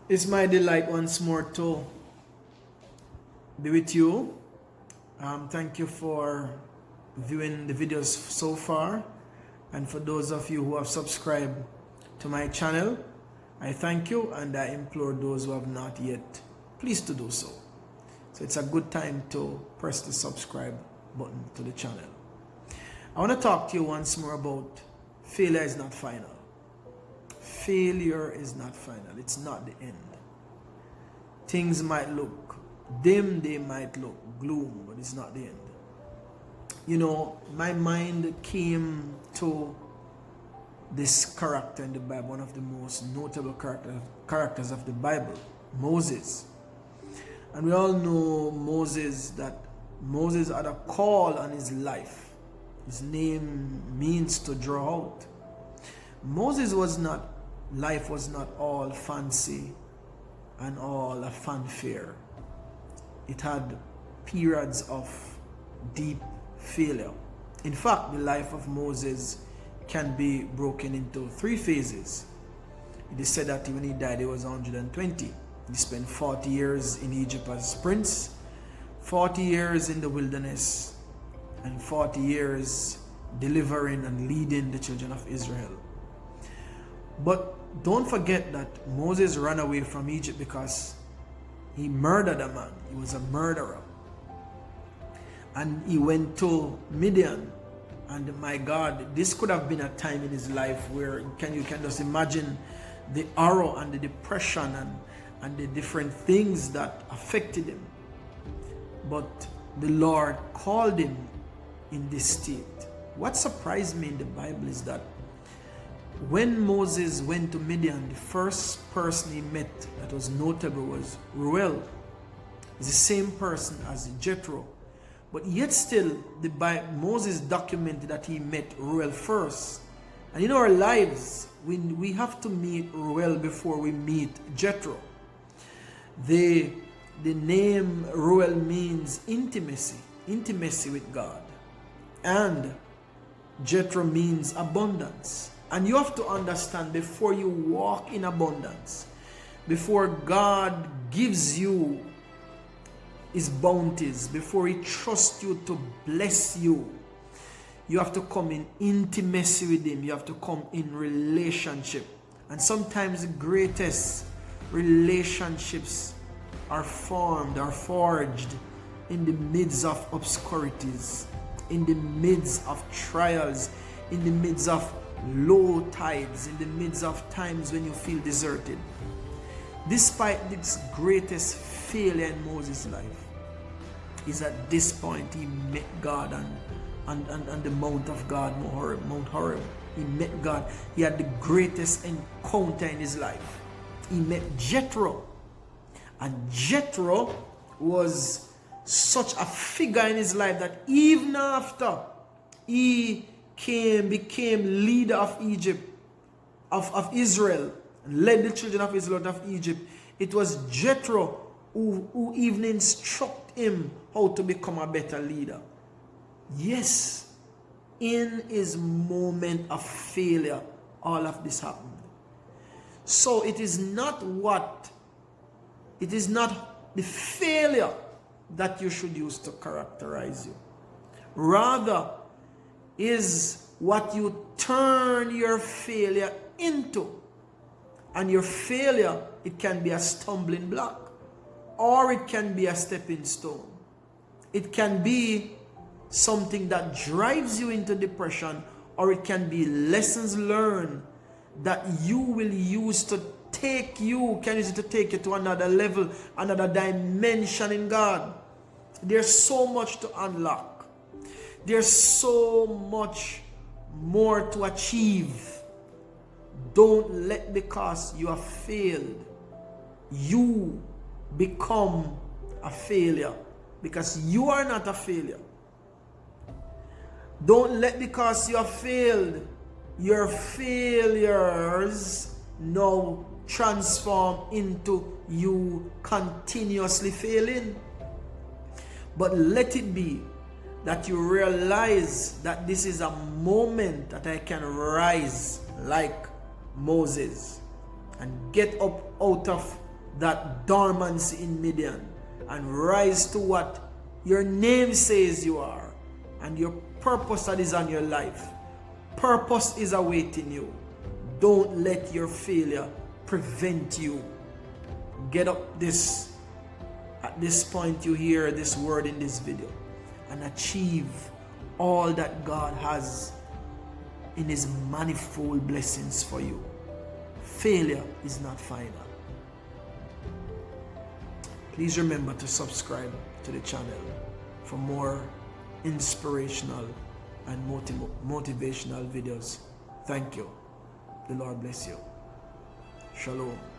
It's my delight once more to be with you. Thank you for viewing the videos so far, and for those of you who have subscribed to my channel, I thank you, and I implore those who have not yet, please to do so. So it's a good time to press the subscribe button to the channel. I want to talk to you once more about failure is not final. Failure is not final. It's not the end. Things might look dim, they might look gloom, but it's not the end. You know, my mind came to this character in the Bible, one of the most notable characters of the Bible, Moses. And we all know Moses, that Moses had a call on his life. His name means to draw out. Moses life was not all fancy and all a fanfare. It had periods of deep failure. In fact, the life of Moses can be broken into 3 phases. It is said that when he died, he was 120. He spent 40 years in Egypt as prince, 40 years in the wilderness, and 40 years delivering and leading the children of Israel. But don't forget that Moses ran away from Egypt because he murdered a man. He was a murderer. And he went to Midian. And my God, this could have been a time in his life where you can just imagine the arrow and the depression and the different things that affected him. But the Lord called him in this state. What surprised me in the Bible is that when Moses went to Midian, the first person he met that was notable was Renewal. It's the same person as Jethro. But yet still, Moses documented that he met Renewal first. And in our lives, we have to meet Renewal before we meet Jethro. The name Renewal means intimacy with God. And Jethro means abundance. And you have to understand, before you walk in abundance, before God gives you his bounties, before he trusts you to bless you, you have to come in intimacy with him. You have to come in relationship. And sometimes the greatest relationships are forged in the midst of obscurities, in the midst of trials, in the midst of low tides, in the midst of times when you feel deserted. Despite this greatest failure in Moses' life, is at this point he met God on the Mount of God, Mount Horeb. He met God. He had the greatest encounter in his life. He met Jethro. And Jethro was such a figure in his life that even after he became leader of Egypt, of Israel, and led the children of Israel out of Egypt, it was Jethro who even instructed him how to become a better leader. Yes, in his moment of failure, all of this happened. So it is not the failure that you should use to characterize you. Rather, is what you turn your failure into. And your failure, it can be a stumbling block, or it can be a stepping stone. It can be something that drives you into depression, or it can be lessons learned that you will use to take you to another level, another dimension in God. There's so much to unlock. There's so much more to achieve. Don't let, because you have failed, you become a failure, because you are not a failure. Don't let, because you have failed, your failures now transform into you continuously failing. But let it be that you realize that this is a moment that I can rise like Moses. and get up out of that dormancy in Midian and rise to what your name says you are and your purpose that is on your life. Purpose is awaiting you. Don't let your failure prevent you. Get up at this point you hear this word in this video and achieve all that God has in His manifold blessings for you. Failure is not final. Please remember to subscribe to the channel for more inspirational and motivational videos. Thank you. The Lord bless you. Shalom.